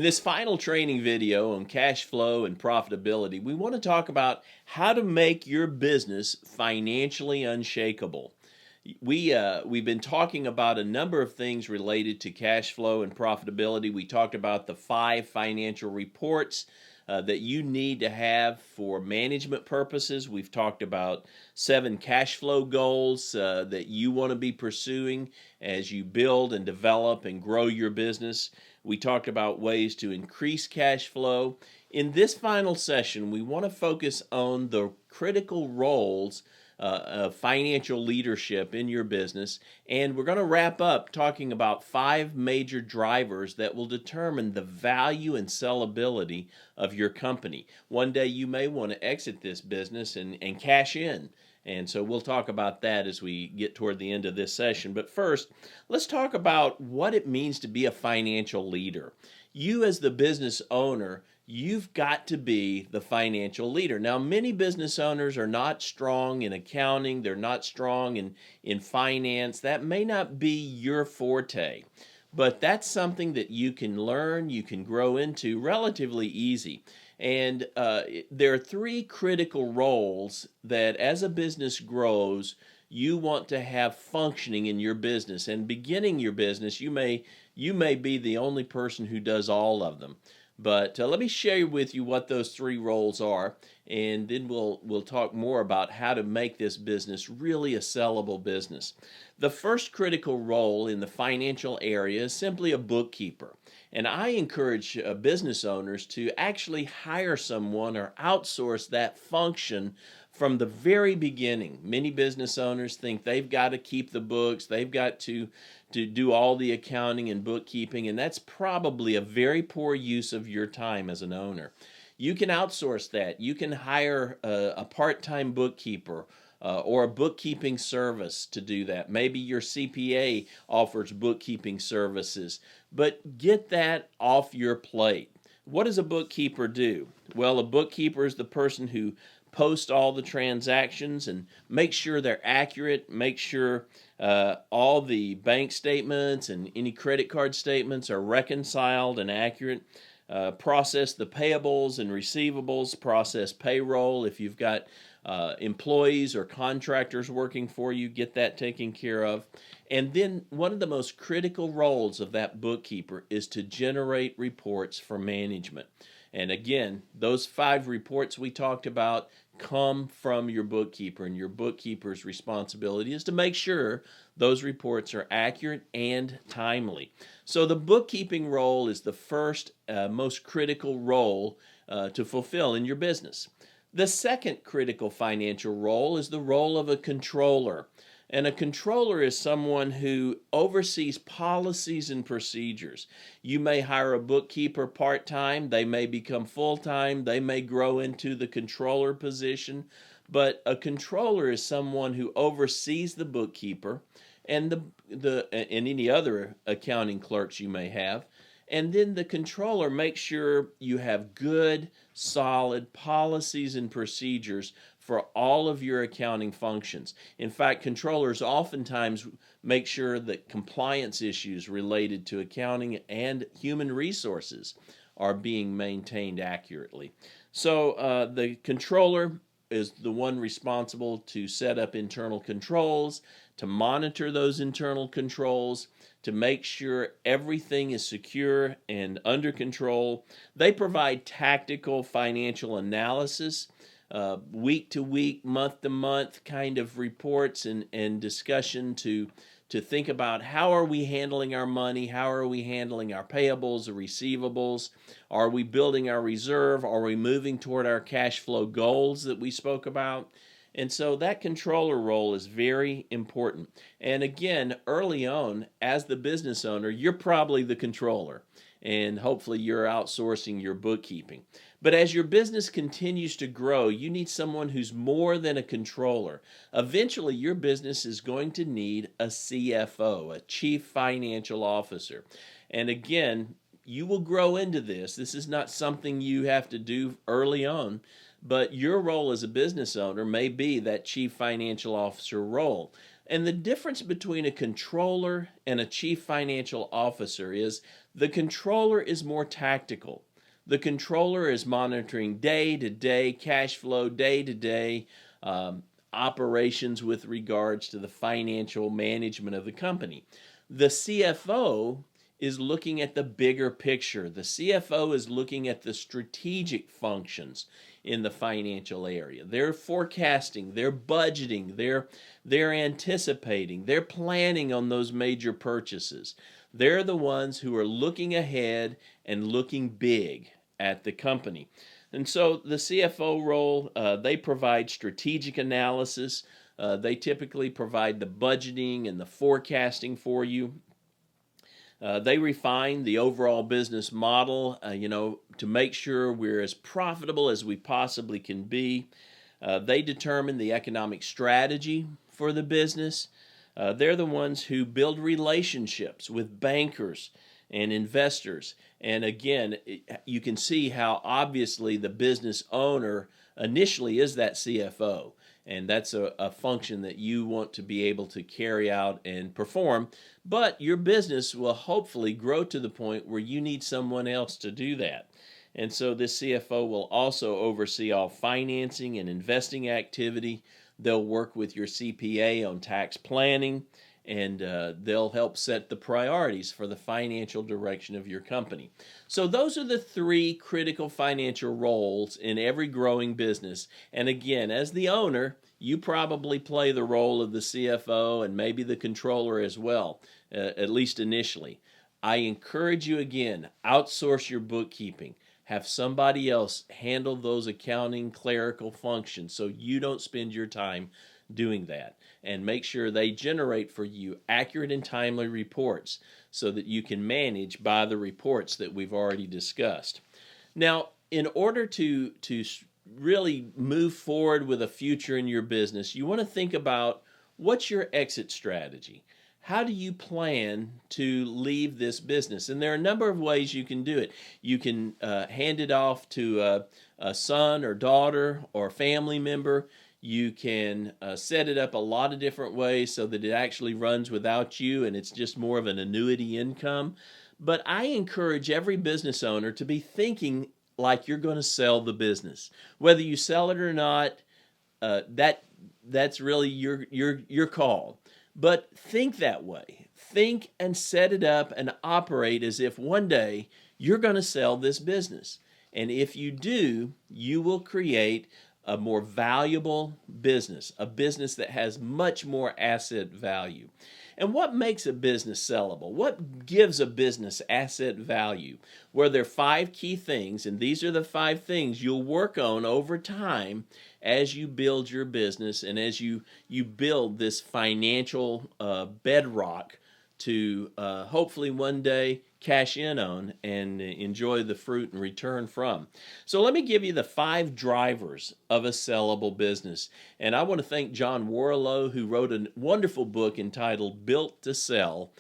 this final training video on cash flow and profitability, we want to talk about how to make your business financially unshakable. We've been talking about a number of things related to cash flow and profitability. We talked about the 5 financial reports that you need to have for management purposes. We've talked about 7 cash flow goals that you want to be pursuing as you build and develop and grow your business. We talked about ways to increase cash flow. In this final session, we want to focus on the critical roles of financial leadership in your business, and we're going to wrap up talking about 5 major drivers that will determine the value and sellability of your company. One day you may want to exit this business and cash in. And so we'll talk about that as we get toward the end of this session. But first, let's talk about what it means to be a financial leader. You as the business owner, you've got to be the financial leader. Now, many business owners are not strong in accounting. They're not strong in finance. That may not be your forte. But that's something that you can learn, you can grow into relatively easy. And there are 3 critical roles that as a business grows, you want to have functioning in your business. And beginning your business, you may be the only person who does all of them. But let me share with you what those 3 roles are, and then we'll talk more about how to make this business really a sellable business. The first critical role in the financial area is simply a bookkeeper. And I encourage business owners to actually hire someone or outsource that function from the very beginning. Many business owners think they've got to keep the books, they've got to do all the accounting and bookkeeping, and that's probably a very poor use of your time as an owner. You can outsource that. You can hire a part-time bookkeeper or a bookkeeping service to do that. Maybe your CPA offers bookkeeping services, but get that off your plate. What does a bookkeeper do? Well, a bookkeeper is the person who posts all the transactions and make sure they're accurate, make sure all the bank statements and any credit card statements are reconciled and accurate, process the payables and receivables, process payroll. If you've got employees or contractors working for you, get that taken care of. And then one of the most critical roles of that bookkeeper is to generate reports for management. And again, those 5 reports we talked about come from your bookkeeper, and your bookkeeper's responsibility is to make sure those reports are accurate and timely. So the bookkeeping role is the first most critical role to fulfill in your business. The second critical financial role is the role of a controller. And a controller is someone who oversees policies and procedures. You may hire a bookkeeper part-time. They may become full-time. They may grow into the controller position. But a controller is someone who oversees the bookkeeper and and any other accounting clerks you may have. And then the controller makes sure you have good, solid policies and procedures for all of your accounting functions. In fact, controllers oftentimes make sure that compliance issues related to accounting and human resources are being maintained accurately. So the controller is the one responsible to set up internal controls, to monitor those internal controls, to make sure everything is secure and under control. They provide tactical financial analysis, week to week, month to month kind of reports and discussion to think about how are we handling our money, how are we handling our payables or receivables, are we building our reserve, are we moving toward our cash flow goals that we spoke about. And so that controller role is very important. And again, early on, as the business owner, you're probably the controller, and hopefully you're outsourcing your bookkeeping. But as your business continues to grow, you need someone who's more than a controller. Eventually, your business is going to need a CFO, a Chief Financial Officer. And again, you will grow into this. This is not something you have to do early on, but your role as a business owner may be that Chief Financial Officer role. And the difference between a controller and a Chief Financial Officer is The controller is more tactical. The controller is monitoring day-to-day cash flow, day-to-day operations with regards to the financial management of the company. The CFO is looking at the bigger picture. The CFO is looking at the strategic functions in the financial area. They're forecasting, they're budgeting, they're anticipating, they're planning on those major purchases. They're the ones who are looking ahead and looking big at the company. And so the CFO role, they provide strategic analysis. They typically provide the budgeting and the forecasting for you. They refine the overall business model, to make sure we're as profitable as we possibly can be. They determine the economic strategy for the business. They're the ones who build relationships with bankers and investors. And again, you can see how obviously the business owner initially is that CFO. And that's a function that you want to be able to carry out and perform. But your business will hopefully grow to the point where you need someone else to do that. And so this CFO will also oversee all financing and investing activity. They'll work with your CPA on tax planning, and they'll help set the priorities for the financial direction of your company. So those are the three critical financial roles in every growing business. And again, as the owner, you probably play the role of the CFO and maybe the controller as well, at least initially. I encourage you again, outsource your bookkeeping. Have somebody else handle those accounting, clerical functions so you don't spend your time doing that. And make sure they generate for you accurate and timely reports so that you can manage by the reports that we've already discussed. Now, in order to really move forward with a future in your business, you want to think about what's your exit strategy. How do you plan to leave this business? And there are a number of ways you can do it. You can hand it off to a son or daughter or family member. You can set it up a lot of different ways so that it actually runs without you and it's just more of an annuity income. But I encourage every business owner to be thinking like you're going to sell the business. Whether you sell it or not, that's really your call. But think that way. Think and set it up and operate as if one day you're going to sell this business. And if you do, you will create a more valuable business, a business that has much more asset value. And what makes a business sellable? What gives a business asset value? Well, there are 5 key things, and these are the 5 things you'll work on over time as you build your business and as you build this financial bedrock to hopefully one day cash in on and enjoy the fruit and return from. So let me give you the 5 drivers of a sellable business. And I want to thank John Warlow, who wrote a wonderful book entitled Built to Sell.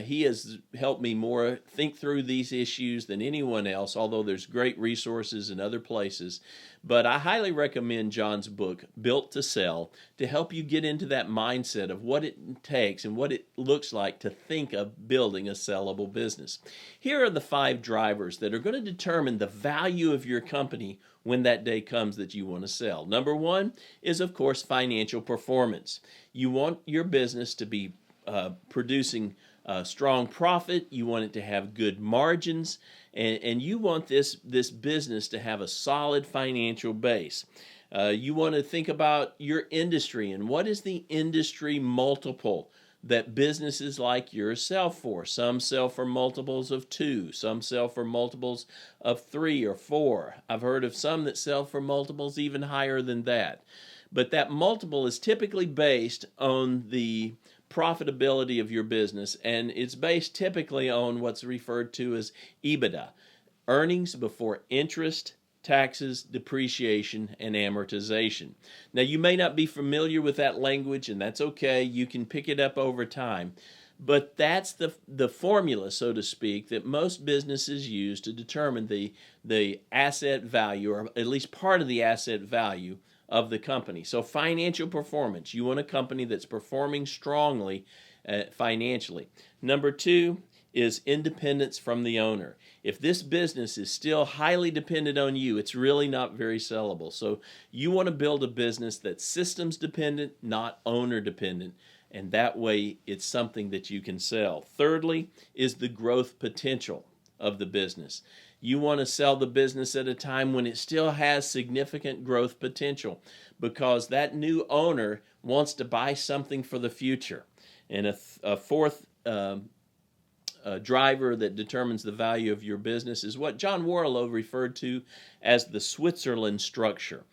He has helped me more think through these issues than anyone else, although there's great resources in other places. But I highly recommend John's book, Built to Sell, to help you get into that mindset of what it takes and what it looks like to think of building a sellable business. Here are the 5 drivers that are going to determine the value of your company when that day comes that you want to sell. Number 1 is, of course, financial performance. You want your business to be producing strong profit. You want it to have good margins, and you want this business to have a solid financial base. You want to think about your industry and what is the industry multiple that businesses like yours sell for. Some sell for multiples of 2. Some sell for multiples of 3 or 4. I've heard of some that sell for multiples even higher than that. But that multiple is typically based on the profitability of your business, and it's based typically on what's referred to as EBITDA, earnings before interest, taxes, depreciation, and amortization. Now, you may not be familiar with that language, and that's okay. You can pick it up over time. But that's the formula, so to speak, that most businesses use to determine the asset value, or at least part of the asset value of the company. So financial performance. You want a company that's performing strongly financially. Number 2 is independence from the owner. If this business is still highly dependent on you, it's really not very sellable. So you want to build a business that's systems dependent, not owner dependent, and that way it's something that you can sell. Thirdly is the growth potential of the business. You want to sell the business at a time when it still has significant growth potential, because that new owner wants to buy something for the future. And a fourth driver that determines the value of your business is what John Warlow referred to as the Switzerland structure.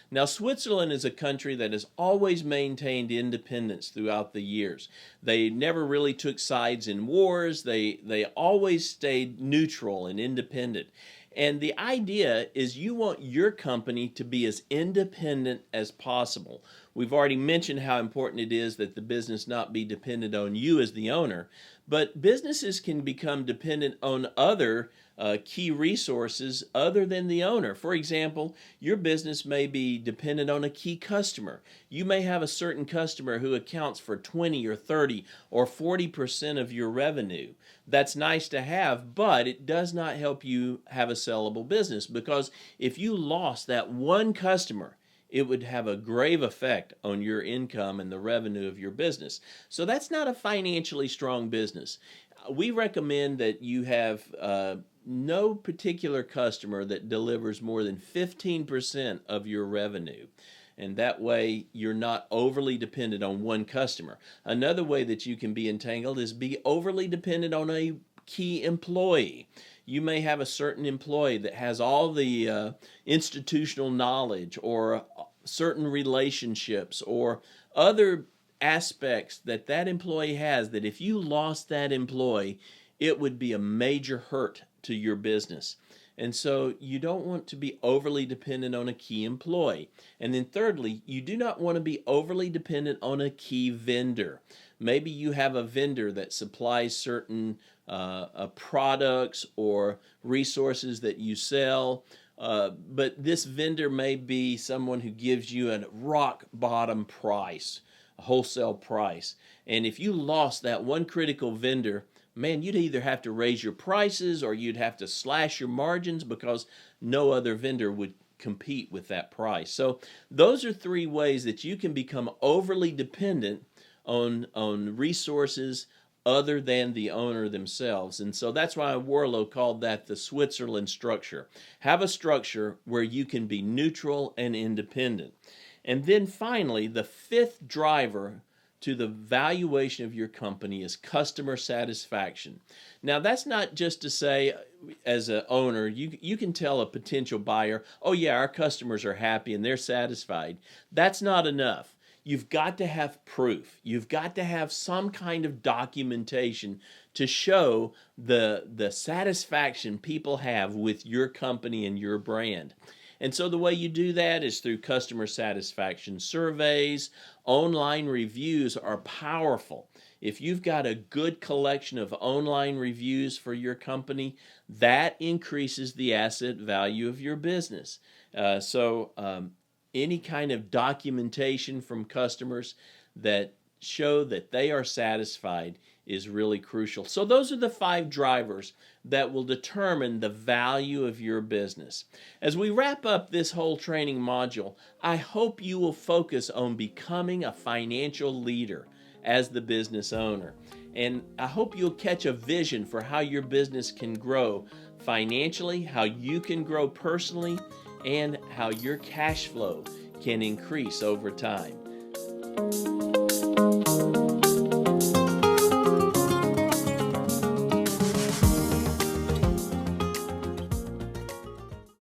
Now, Switzerland is a country that has always maintained independence throughout the years. They never really took sides in wars. They always stayed neutral and independent. And the idea is you want your company to be as independent as possible. We've already mentioned how important it is that the business not be dependent on you as the owner, but businesses can become dependent on other key resources other than the owner. For example, your business may be dependent on a key customer. You may have a certain customer who accounts for 20 or 30 or 40% of your revenue. That's nice to have, but it does not help you have a sellable business, because if you lost that one customer, it would have a grave effect on your income and the revenue of your business. So that's not a financially strong business. We recommend that you have no particular customer that delivers more than 15% of your revenue. And that way you're not overly dependent on one customer. Another way that you can be entangled is be overly dependent on a key employee. You may have a certain employee that has all the institutional knowledge or certain relationships or other aspects that employee has, that if you lost that employee, it would be a major hurt to your business. And so you don't want to be overly dependent on a key employee. And then thirdly, you do not want to be overly dependent on a key vendor. Maybe you have a vendor that supplies certain products or resources that you sell, but this vendor may be someone who gives you a rock bottom price, a wholesale price. And if you lost that one critical vendor, man, you'd either have to raise your prices or you'd have to slash your margins, because no other vendor would compete with that price. So those are three ways that you can become overly dependent on resources other than the owner themselves. And so that's why Warlow called that the Switzerland structure. Have a structure where you can be neutral and independent. And then finally, the fifth driver to the valuation of your company is customer satisfaction. Now, that's not just to say, as an owner, you can tell a potential buyer, oh yeah, our customers are happy and they're satisfied. That's not enough. You've got to have proof. You've got to have some kind of documentation to show the satisfaction people have with your company and your brand. And so the way you do that is through customer satisfaction surveys. Online reviews are powerful. If you've got a good collection of online reviews for your company, that increases the asset value of your business. Any kind of documentation from customers that show that they are satisfied is really crucial. So those are the 5 drivers that will determine the value of your business. As we wrap up this whole training module, I hope you will focus on becoming a financial leader as the business owner. And I hope you'll catch a vision for how your business can grow financially, how you can grow personally, and how your cash flow can increase over time.